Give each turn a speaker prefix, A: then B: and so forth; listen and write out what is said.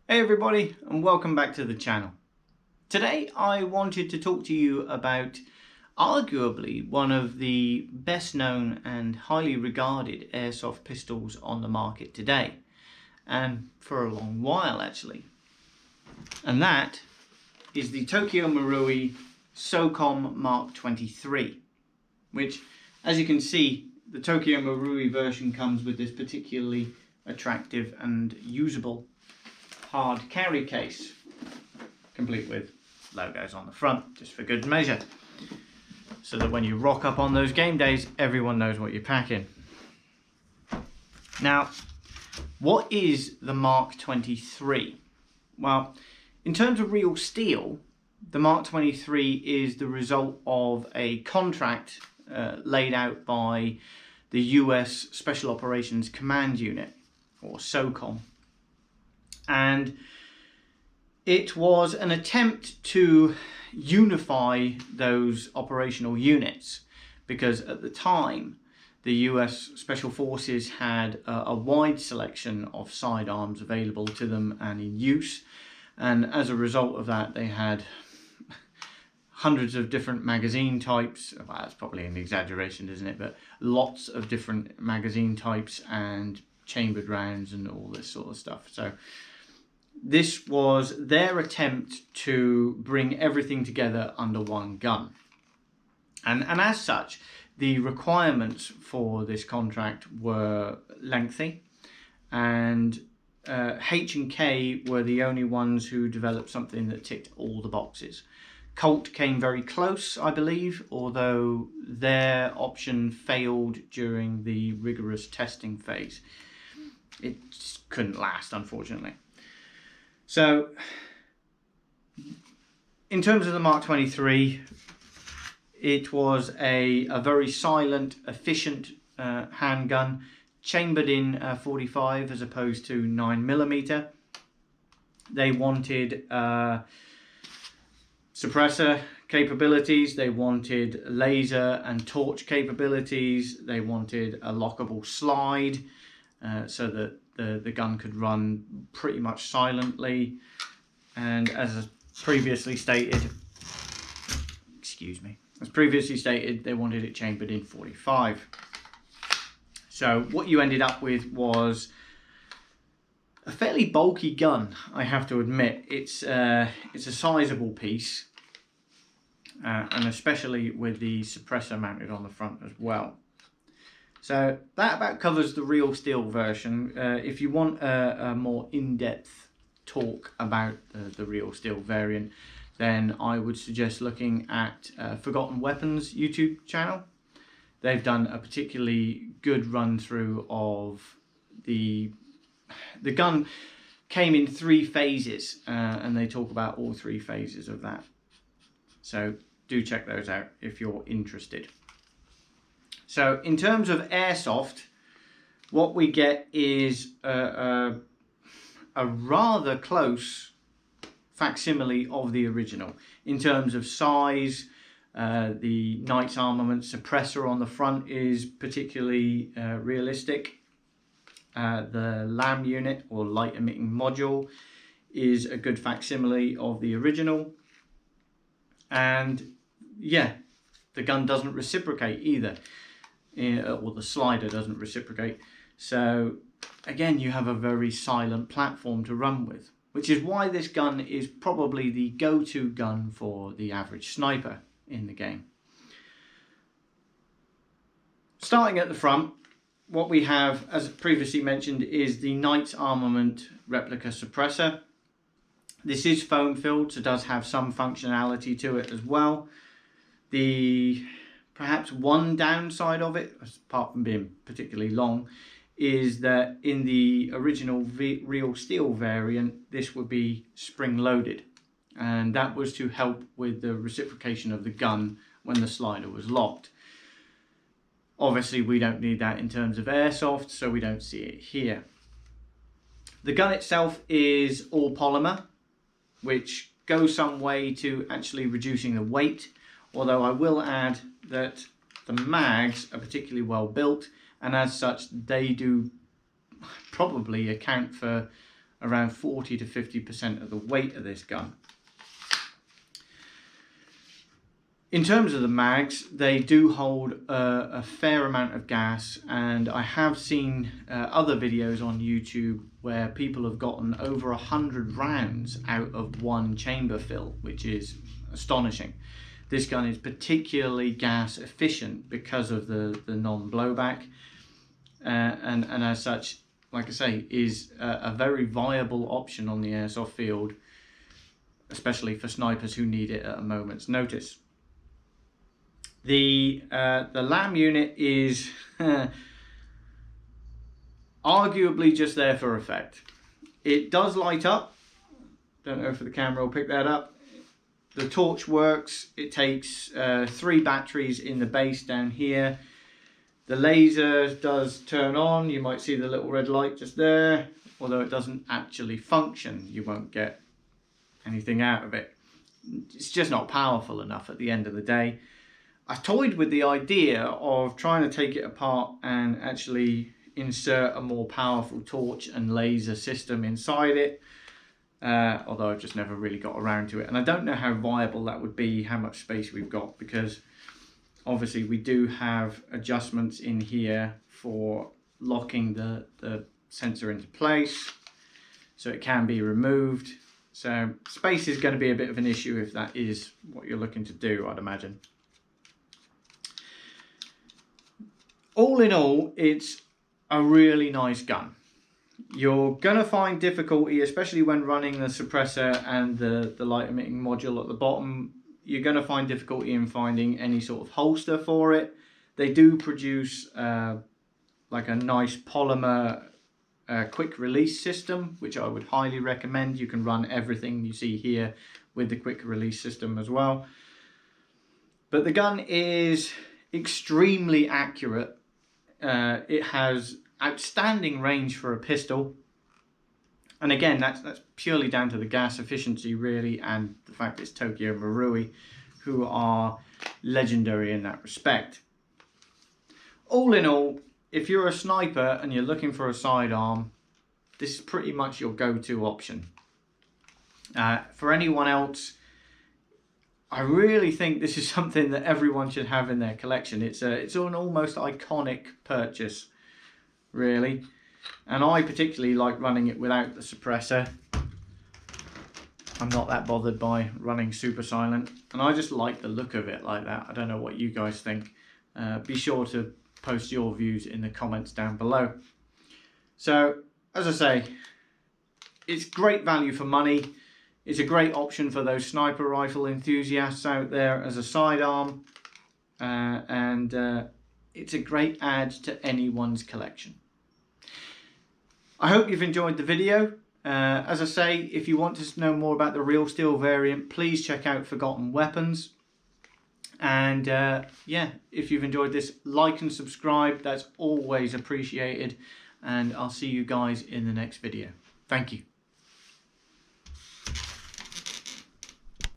A: Hey everybody, and welcome back to the channel. Today I wanted to talk to you about arguably one of the best known and highly regarded airsoft pistols on the market today, and for a long while actually. And that is the Tokyo Marui SOCOM MK23, which, as you can see, the Tokyo Marui version comes with this particularly attractive and usable hard carry case, complete with logos on the front, just for good measure, so that when you rock up on those game days, everyone knows what you're packing. Now, what is the MK23? Well, in terms of real steel, the MK23 is the result of a contract laid out by the US Special Operations Command Unit, or SOCOM. And it was an attempt to unify those operational units, because at the time the US Special Forces had a wide selection of sidearms available to them and in use, and as a result of that they had hundreds of different magazine types. Well, that's probably an exaggeration, isn't it? But lots of different magazine types and chambered rounds and all this sort of stuff. So this was their attempt to bring everything together under one gun. And as such, the requirements for this contract were lengthy, and H&K were the only ones who developed something that ticked all the boxes. Colt came very close, I believe, although their option failed during the rigorous testing phase. It just couldn't last, unfortunately. So, in terms of the MK23, it was a very silent, efficient handgun, chambered in 45 as opposed to 9mm. They wanted suppressor capabilities, they wanted laser and torch capabilities, they wanted a lockable slide so that the gun could run pretty much silently, and as previously stated, they wanted it chambered in 45. So what you ended up with was a fairly bulky gun, I have to admit. It's a sizable piece, and especially with the suppressor mounted on the front as well. So that about covers the real steel version. If you want a more in-depth talk about the real steel variant, then I would suggest looking at Forgotten Weapons YouTube channel. They've done a particularly good run through of the gun. Came in 3 phases, and they talk about all 3 phases of that. So do check those out if you're interested. So in terms of airsoft, what we get is a rather close facsimile of the original. In terms of size, the Knight's Armament suppressor on the front is particularly realistic. The LAM unit, or light emitting module, is a good facsimile of the original. And yeah, the gun doesn't reciprocate either, or the slider doesn't reciprocate. So again, you have a very silent platform to run with, which is why this gun is probably the go-to gun for the average sniper in the game. Starting at the front, what we have, as previously mentioned, is the Knight's Armament replica suppressor. This is foam filled, so does have some functionality to it as well. The perhaps one downside of it, apart from being particularly long, is that in the original real steel variant, this would be spring loaded, and that was to help with the reciprocation of the gun when the slider was locked. Obviously we don't need that in terms of airsoft, so we don't see it here. The gun itself is all polymer, which goes some way to actually reducing the weight, although I will add that the mags are particularly well built, and as such they do probably account for around 40 to 50% of the weight of this gun. In terms of the mags, they do hold a fair amount of gas, and I have seen other videos on YouTube where people have gotten over 100 rounds out of one chamber fill, which is astonishing. This gun is particularly gas efficient because of the non-blowback, and as such, like I say, is a very viable option on the airsoft field, especially for snipers who need it at a moment's notice. The LAM unit is arguably just there for effect. It does light up. Don't know if the camera will pick that up. The torch works. It takes 3 batteries in the base down here. The laser does turn on. You might see the little red light just there. Although it doesn't actually function, you won't get anything out of it. It's just not powerful enough at the end of the day. I toyed with the idea of trying to take it apart and actually insert a more powerful torch and laser system inside it, although I've just never really got around to it, and I don't know how viable that would be, how much space we've got, because obviously we do have adjustments in here for locking the sensor into place, so it can be removed. So space is going to be a bit of an issue if that is what you're looking to do, I'd imagine. All in all, it's a really nice gun. You're going to find difficulty, especially when running the suppressor and the light emitting module at the bottom. You're going to find difficulty in finding any sort of holster for it. They do produce like a nice polymer quick release system, which I would highly recommend. You can run everything you see here with the quick release system as well. But the gun is extremely accurate. It has outstanding range for a pistol, and again that's purely down to the gas efficiency really, and the fact it's Tokyo Marui, who are legendary in that respect. All in all, if you're a sniper and you're looking for a sidearm, this is pretty much your go-to option. For anyone else, I really think this is something that everyone should have in their collection. It's an almost iconic purchase, really. And I particularly like running it without the suppressor. I'm not that bothered by running super silent. And I just like the look of it like that. I don't know what you guys think. Be sure to post your views in the comments down below. So, as I say, it's great value for money. It's a great option for those sniper rifle enthusiasts out there as a sidearm, and it's a great add to anyone's collection. I hope you've enjoyed the video. As I say, if you want to know more about the real steel variant, please check out Forgotten Weapons. And yeah, if you've enjoyed this, like and subscribe. That's always appreciated. And I'll see you guys in the next video. Thank you.